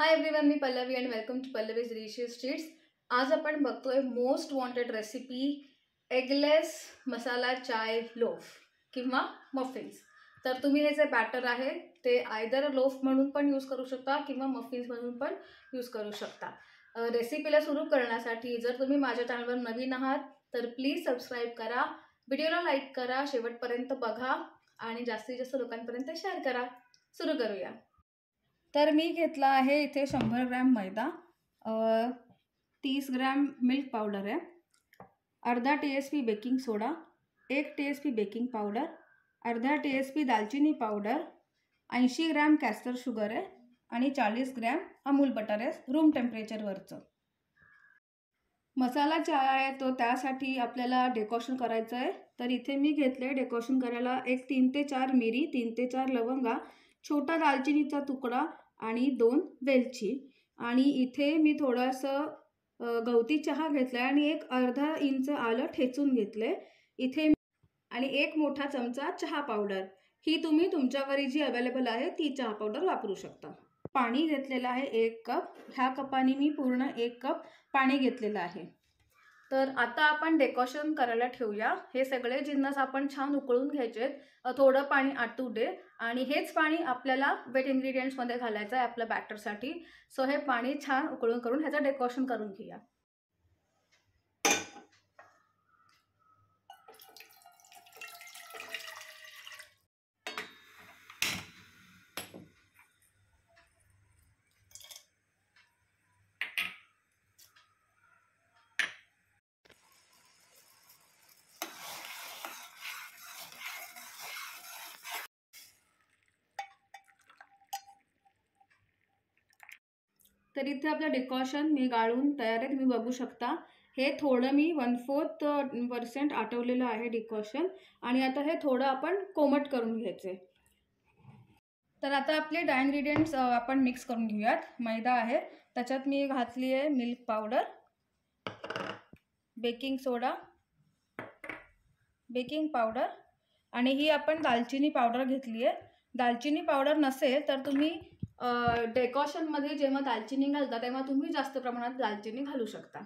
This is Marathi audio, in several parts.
हाय एव्हरीवन, मी Pallavi and welcome to Pallavi's delicious treats. आज आपण बघतोय most wanted recipe eggless masala chai loaf किंवा मफिन्स। तर तुम्ही हे जे बॅटर आहे ते आयदर लोफ म्हणून पण यूज करू शकता किंवा मफिन्स म्हणून पण यूज करू शकता। रेसिपीला सुरू करण्यासाठी जर तुम्ही माझ्या चॅनलवर नवीन आहात तर प्लीज सबस्क्राईब करा, व्हिडिओला लाईक करा, शेवटपर्यंत बघा आणि जास्तीत जास्त लोकांपर्यंत शेअर करा। सुरू करूया। तर मी घेतला आहे इथे 100 ग्रॅम मैदा, 30 ग्रॅम मिल्क पावडर आहे, अर्धा TSP बेकिंग सोडा, 1 TSP बेकिंग पावडर, अर्धा TSP दालचिनी पावडर, 80 ग्रॅम कॅस्टर शुगर आहे आणि 40 ग्रॅम अमूल बटर आहे रूम टेम्परेचरवरचं। मसाला चाय आहे तो त्यासाठी आपल्याला डेकोरेशन करायचं आहे। तर इथे मी घेतले डेकोरेशन करायला एक 3 ते 4 मिरी, 3 ते 4 लवंगा, छोटा दालचिनीचा तुकडा आणि 2 वेलची। आणि इथे मी थोडंसं गवती चहा घेतला आणि एक अर्धा इंच आलं ठेचून घेतले इथे, आणि एक मोठा चमचा चहा पावडर। ही तुम्ही तुमच्या घरी जी अवेलेबल आहे ती चहा पावडर वापरू शकता। पाणी घेतलेलं आहे 1 कप, ह्या कपाने मी पूर्ण 1 कप पाणी घेतलेलं आहे। तर आता आपण डेकोरेशन करायला ठेवूया। हे सगळे जिन्नस आपण छान उकळून घ्यायचे, थोडं पाणी आटू दे आणि हेच पाणी आपल्याला वेट इन्ग्रेडियंट्स मध्ये घालायचं आहे आपल्या बॅटरसाठी। सो हे पाणी छान उकळून करून ह्याचं डेकोरेशन करून घेऊया। तर इथे आपलं डेकोरेशन मी गाळून तयार आहे, तुम्ही बघू शकता। हे थोडं मी 1/4% आटवलेलं आहे डेकोरेशन, आणि आता हे थोडं आपण कोमट करून घ्यायचे। तर आता आपले ड्राय इन्ग्रेडियंट्स आपण मिक्स करून घेऊयात। मैदा आहे, त्याच्यात मी घातली आहे मिल्क पावडर, बेकिंग सोडा, बेकिंग पावडर, आणि ही आपण दालचिनी पावडर घेतली आहे। दालचिनी पावडर नसेल तर तुम्ही डेकोरेशनमध्ये जेव्हा दालचिनी घालता तेव्हा तुम्ही जास्त प्रमाणात दालचिनी घालू शकता।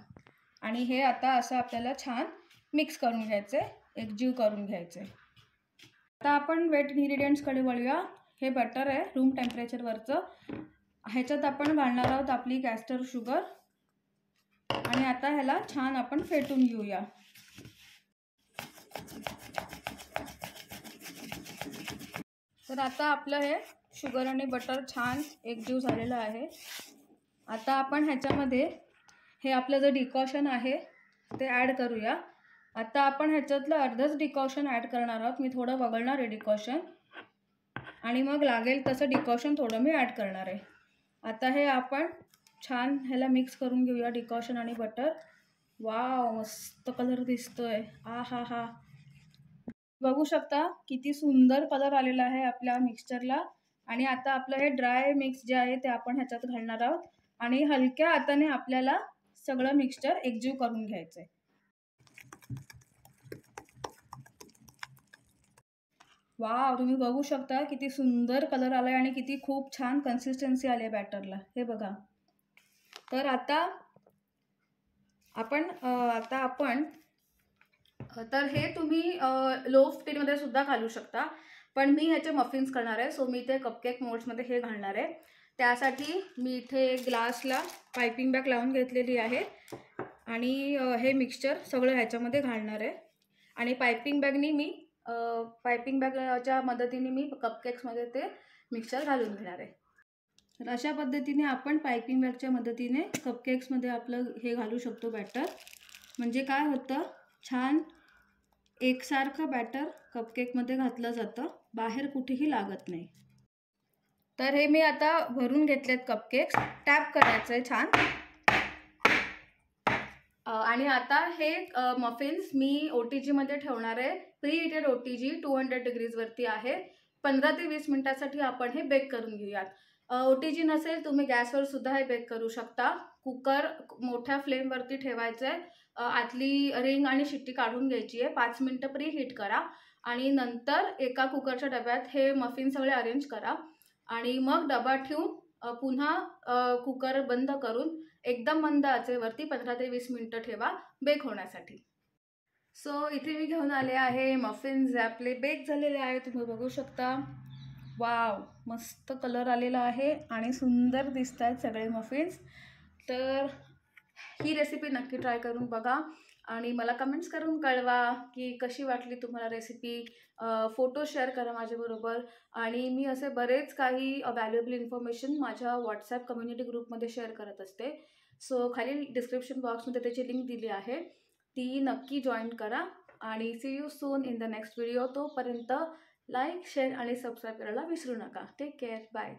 आणि हे आता असं आपल्याला छान मिक्स करून घ्यायचे, एकजीव करून घ्यायचे। आता आपण वेट इन्ग्रेडियंट्सकडे वळूया। हे बटर आहे रूम टेम्परेचरवरचं, ह्याच्यात आपण घालणार आहोत आपली कॅस्टर शुगर, आणि आता ह्याला छान आपण फेटून घेऊया। तर आता आपलं हे शुगर आणि बटर छान एकजीव झालेलं आहे। आता आपण ह्याच्यामध्ये हे आपलं जे डिकॉशन आहे ते ॲड करूया। आता आपण ह्याच्यातलं अर्धच डिकॉशन ॲड करणार आहोत, मी थोडं वगळणार आहे डिकॉशन, आणि मग लागेल तसं डिकॉशन थोडं मी ॲड करणार आहे। आता हे आपण छान ह्याला मिक्स करून घेऊया डिकॉशन आणि बटर। वाव, मस्त कलर दिसतोय, आ हा हा, बघू शकता किती सुंदर कलर आलेला आहे आपल्या मिक्सचरला। आणि आता आपलं हे ड्राय मिक्स जे आहे ते आपण ह्याच्यात घालणार आहोत, आणि हलक्या हाताने आपल्याला सगळं मिक्सचर एकजीव करून घ्यायचं आहे। वाव, तुम्ही बघू शकता किती सुंदर कलर आलाय आणि किती खूप छान कन्सिस्टन्सी आली आहे बॅटरला, हे बघा। तर आता आपण तर हे तुम्ही लोफ टीमध्ये सुद्धा घालू शकता, पण मी ह्याचे मफिन्स करणार आहे, सो मी ते कपकेक मोड्समध्ये हे घालणार आहे। त्यासाठी मी इथे ग्लासला पायपिंग बॅग लावून घेतलेली आहे, आणि हे मिक्सचर सगळं ह्याच्यामध्ये घालणार आहे। आणि पायपिंग बॅगच्या मदतीने मी कपकेक्समध्ये ते मिक्सचर घालून घेणार आहे। तर अशा पद्धतीने आपण पायपिंग बॅगच्या मदतीने कपकेक्समध्ये आपलं हे घालू शकतो बॅटर। म्हणजे काय होतं, छान एकसारखं बॅटर कपकेकमध्ये घातलं जातं, बाहेर कुठेही लागत नाही। तर हे मी आता भरून घेतलेत कपकेक्स, टॅप करायचं आहे छान। आणि आता हे मफिन्स मी OTG मध्ये ठेवणार आहे, प्री हिटेड OTG 200 डिग्रीजवरती आहे। 15 ते 20 मिनिटासाठी आपण हे बेक करून घेऊयात। OTG नसेल तुम्ही गॅसवर सुद्धा हे बेक करू शकता। कुकर मोठ्या फ्लेमवरती ठेवायचं आहे, आतली रिंग आणि शिट्टी काढून घ्यायची आहे, 5 मिनिटं प्री हीट करा, आणि नंतर एका कुकरच्या डब्यात हे मफिन सगळे अरेंज करा, आणि मग डबा ठेवून पुन्हा कुकर बंद करून एकदम मंद आचेवरती 15 ते 20 मिनटं ठेवा बेक होण्यासाठी. सो इथे मी घेऊन आले आहे मफिन्स जे आपले बेक झालेले आहे. तुम्ही बघू शकता. वाव, मस्त कलर आलेला आहे आणि सुंदर दिसत आहेत सगळे मफिन्स. तर ही रेसिपी नक्की ट्राय करून बघा आणि मला कमेंट्स करून कळवा की कशी वाटली तुम्हाला रेसिपी. फोटो शेअर करा माझ्याबरोबर. आणि मी असे बरेच काही व्हॅल्युएबल इन्फॉर्मेशन माझ्या व्हॉट्सॲप कम्युनिटी ग्रुपमध्ये शेअर करत असते. सो खाली डिस्क्रिप्शन बॉक्समध्ये त्याची लिंक दिली आहे, ती नक्की जॉईन करा. आणि see you soon in the next video. तोपर्यंत लाईक, शेअर आणि सबस्क्राईब करायला विसरू नका. Take care. बाय.